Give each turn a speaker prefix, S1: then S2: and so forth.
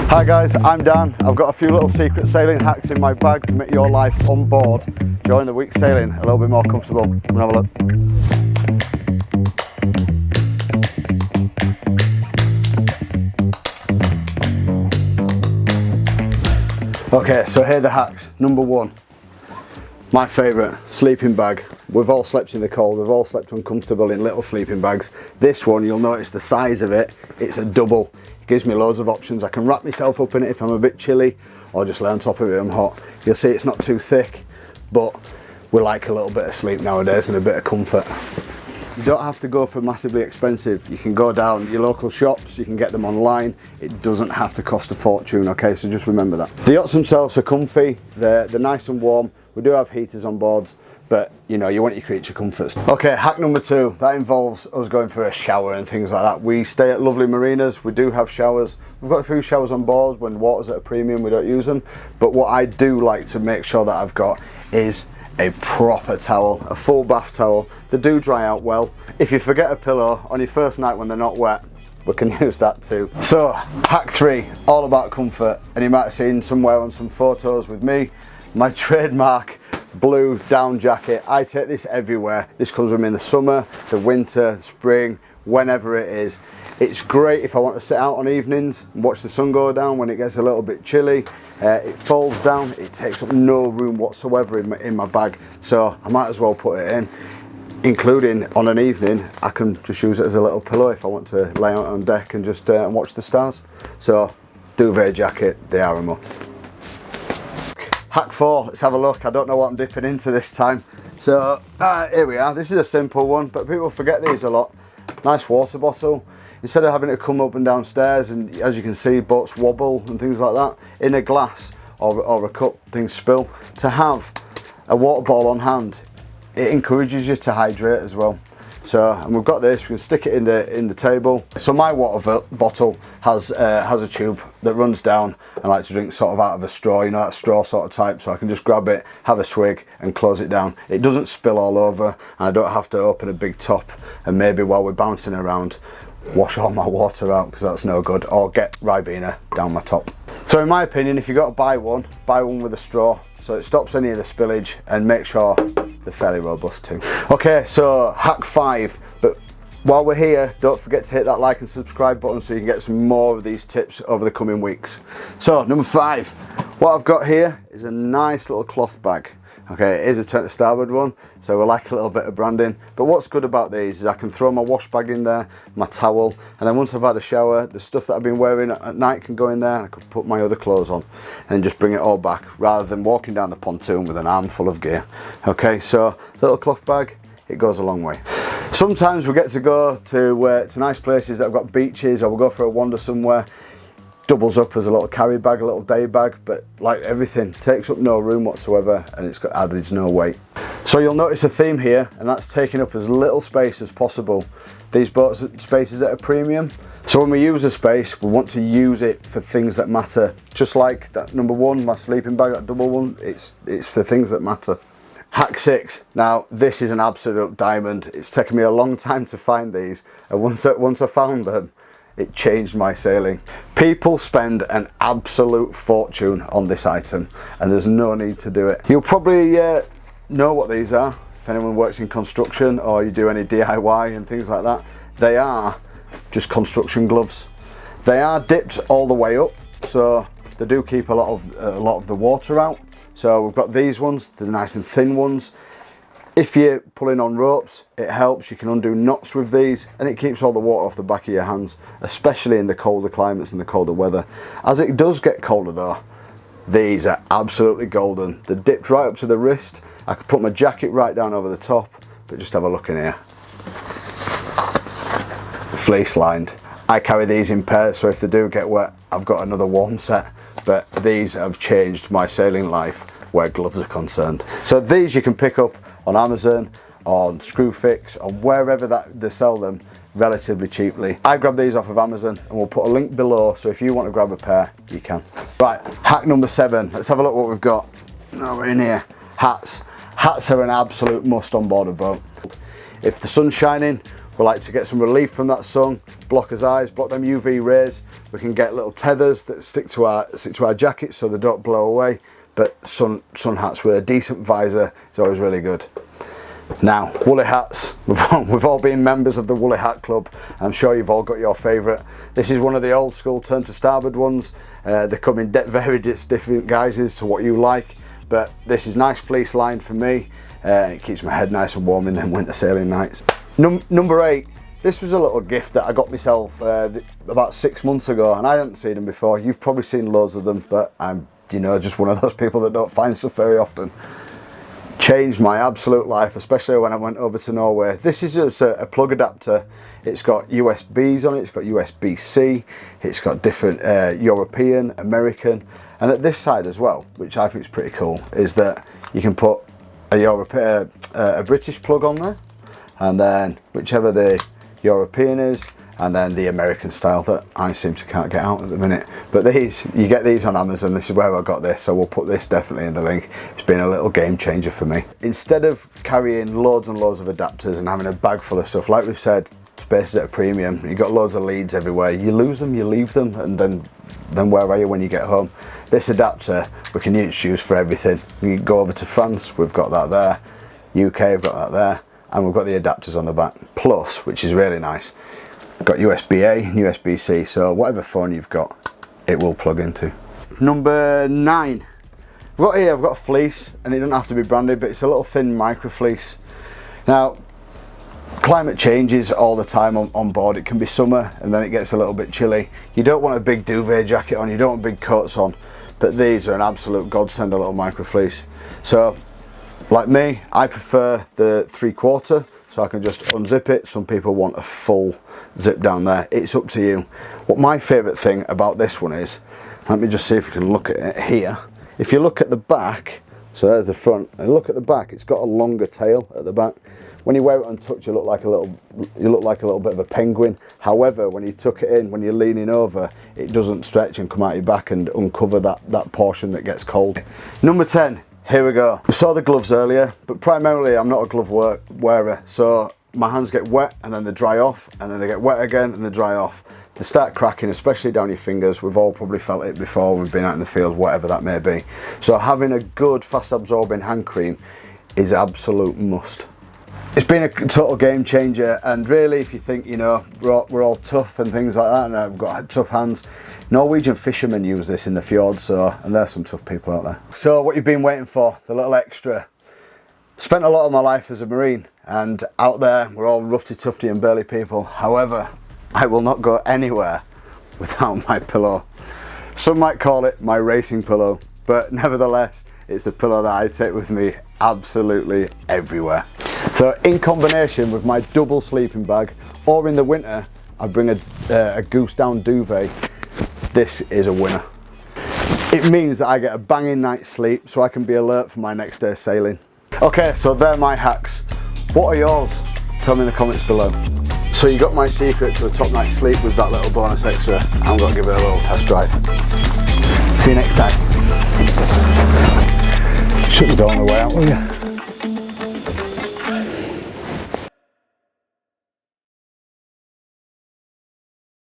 S1: Hi guys, I'm Dan. I've got a few little secret sailing hacks in my bag to make your life on board during the week sailing a little bit more comfortable. Come and have a look. Okay, so here are the hacks. Number one, my favourite, sleeping bag. We've all slept in the cold, we've all slept uncomfortable in little sleeping bags. This one, you'll notice the size of it, it's a double. It gives me loads of options. I can wrap myself up in it if I'm a bit chilly, or just lay on top of it if I'm hot. You'll see it's not too thick, but we like a little bit of sleep nowadays and a bit of comfort. You don't have to go for massively expensive. You can go down your local shops, you can get them online. It doesn't have to cost a fortune, okay? So just remember that. The yachts themselves are comfy, they're nice and warm. We do have heaters on board, but you know, you want your creature comforts. Okay, hack number two, that involves us going for a shower and things like that. We stay at lovely marinas, we do have showers. We've got a few showers on board. When water's at a premium, we don't use them. But what I do like to make sure that I've got is a proper towel, a full bath towel. They do dry out well. If you forget a pillow on your first night when they're not wet, we can use that too. So, hack three, all about comfort. And you might have seen somewhere on some photos with me, my trademark blue down jacket. I take this everywhere. This comes with me in the summer, the winter, the spring, whenever it is. It's great if I want to sit out on evenings and watch the sun go down when it gets a little bit chilly. It folds down, it takes up no room whatsoever in my bag, so I might as well put it in. Including on an evening, I can just use it as a little pillow if I want to lay out on deck and just watch the stars. So, duvet jacket, they are a must. Hack four, let's have a look. I don't know what I'm dipping into this time. So, here we are. This is a simple one, but people forget these a lot. Nice water bottle. Instead of having to come up and down stairs, and as you can see, boats wobble and things like that, in a glass or a cup, things spill, to have a water bottle on hand, it encourages you to hydrate as well. So, and we've got this, we can stick it in the table. So my water bottle has a tube that runs down. I like to drink sort of out of a straw, you know, that straw sort of type, so I can just grab it, have a swig and close it down. It doesn't spill all over, and I don't have to open a big top and maybe while we're bouncing around, wash all my water out, because that's no good, or get Ribena down my top. So in my opinion, if you've got to buy one with a straw, so it stops any of the spillage and make sure they're fairly robust too. Okay, so hack five, but while we're here, don't forget to hit that like and subscribe button so you can get some more of these tips over the coming weeks. So number five, what I've got here is a nice little cloth bag. Okay, it is a turn to starboard one, so we like a little bit of branding. But what's good about these is I can throw my wash bag in there, my towel, and then once I've had a shower, the stuff that I've been wearing at night can go in there, and I can put my other clothes on and just bring it all back, rather than walking down the pontoon with an armful of gear. Okay, so little cloth bag, it goes a long way. Sometimes we get to go to nice places that have got beaches, or we'll go for a wander somewhere. Doubles up as a little carry bag, a little day bag, but like everything, takes up no room whatsoever, and it's got added no weight. So you'll notice a theme here, and that's taking up as little space as possible. These boat spaces at a premium, so when we use the space, we want to use it for things that matter. Just like that number one, my sleeping bag, that double one, it's for things that matter. Hack six. Now this is an absolute diamond. It's taken me a long time to find these, and once I found them, it changed my sailing. People spend an absolute fortune on this item, and there's no need to do it. You'll probably know what these are if anyone works in construction or you do any DIY and things like that. They are just construction gloves. They are dipped all the way up, so they do keep a lot of the water out. So we've got these ones, the nice and thin ones. If you're pulling on ropes, it helps. You can undo knots with these, and it keeps all the water off the back of your hands, especially in the colder climates and the colder weather. As it does get colder though, these are absolutely golden. They're dipped right up to the wrist. I could put my jacket right down over the top, but just have a look in here. Fleece lined. I carry these in pairs, so if they do get wet, I've got another warm set. But these have changed my sailing life where gloves are concerned. So these you can pick up on Amazon, on Screwfix, on wherever that they sell them relatively cheaply. I grabbed these off of Amazon, and we'll put a link below, so if you want to grab a pair, you can. Right, hack number seven. Let's have a look what we've got. Now we're in here. Hats. Hats are an absolute must on board a boat. If the sun's shining, we like to get some relief from that sun, block his eyes, block them UV rays. We can get little tethers that stick to our jackets so they don't blow away. But sun hats with a decent visor is always really good. Now, woolly hats. We've all been members of the Woolly Hat Club. I'm sure you've all got your favourite. This is one of the old school turn to starboard ones. They come in very different guises to what you like. But this is nice fleece lined for me. It keeps my head nice and warm in them winter sailing nights. Number 8. This was a little gift that I got myself about 6 months ago, and I hadn't seen them before. You've probably seen loads of them, but I'm, you know, just one of those people that don't find stuff very often. Changed my absolute life, especially when I went over to Norway. This is just a plug adapter. It's got USBs on it, it's got USB-C, it's got different European, American, and at this side as well, which I think is pretty cool, is that you can put a British plug on there, and then whichever the European is, and then the American style that I seem to can't get out at the minute. But these, you get these on Amazon. This is where I got this, so we'll put this definitely in the link. It's been a little game changer for me. Instead of carrying loads and loads of adapters and having a bag full of stuff, like we've said, space is at a premium. You've got loads of leads everywhere. You lose them, you leave them, and then where are you when you get home? This adapter we can use for everything. You can go over to France, we've got that there. UK, we've got that there, and we've got the adapters on the back. Plus, which is really nice, got USB-A and USB-C, so whatever phone you've got, it will plug into. Number 9. I've got a fleece, and it doesn't have to be branded, but it's a little thin micro fleece. Now, climate changes all the time on board. It can be summer, and then it gets a little bit chilly. You don't want a big duvet jacket on, you don't want big coats on, but these are an absolute godsend, a little micro fleece. So, like me, I prefer the 3/4, so I can just unzip it. Some people want a full zip down there. It's up to you. What my favourite thing about this one is, let me just see if you can look at it here. If you look at the back, so there's the front, and look at the back, it's got a longer tail at the back. When you wear it on touch, you look like a little bit of a penguin. However, when you tuck it in, when you're leaning over, it doesn't stretch and come out your back and uncover that portion that gets cold. Number 10. Here we go. We saw the gloves earlier, but primarily I'm not a glove wearer, so my hands get wet and then they dry off, and then they get wet again and they dry off. They start cracking, especially down your fingers. We've all probably felt it before when we've been out in the field, whatever that may be. So having a good fast absorbing hand cream is absolute must. It's been a total game changer, and really, if you think, you know, we're all tough and things like that, and I've got tough hands, Norwegian fishermen use this in the fjords, and there's some tough people out there. So what you've been waiting for, the little extra. Spent a lot of my life as a Marine, and out there we're all roughy, tufty and burly people. However, I will not go anywhere without my pillow. Some might call it my racing pillow, but nevertheless, it's the pillow that I take with me absolutely everywhere. So in combination with my double sleeping bag, or in the winter, I bring a goose down duvet, this is a winner. It means that I get a banging night's sleep so I can be alert for my next day's sailing. Okay, so they're my hacks. What are yours? Tell me in the comments below. So you got my secret to a top night's sleep with that little bonus extra. I'm going to give it a little test drive. See you next time. Shut the door on the way out, will you?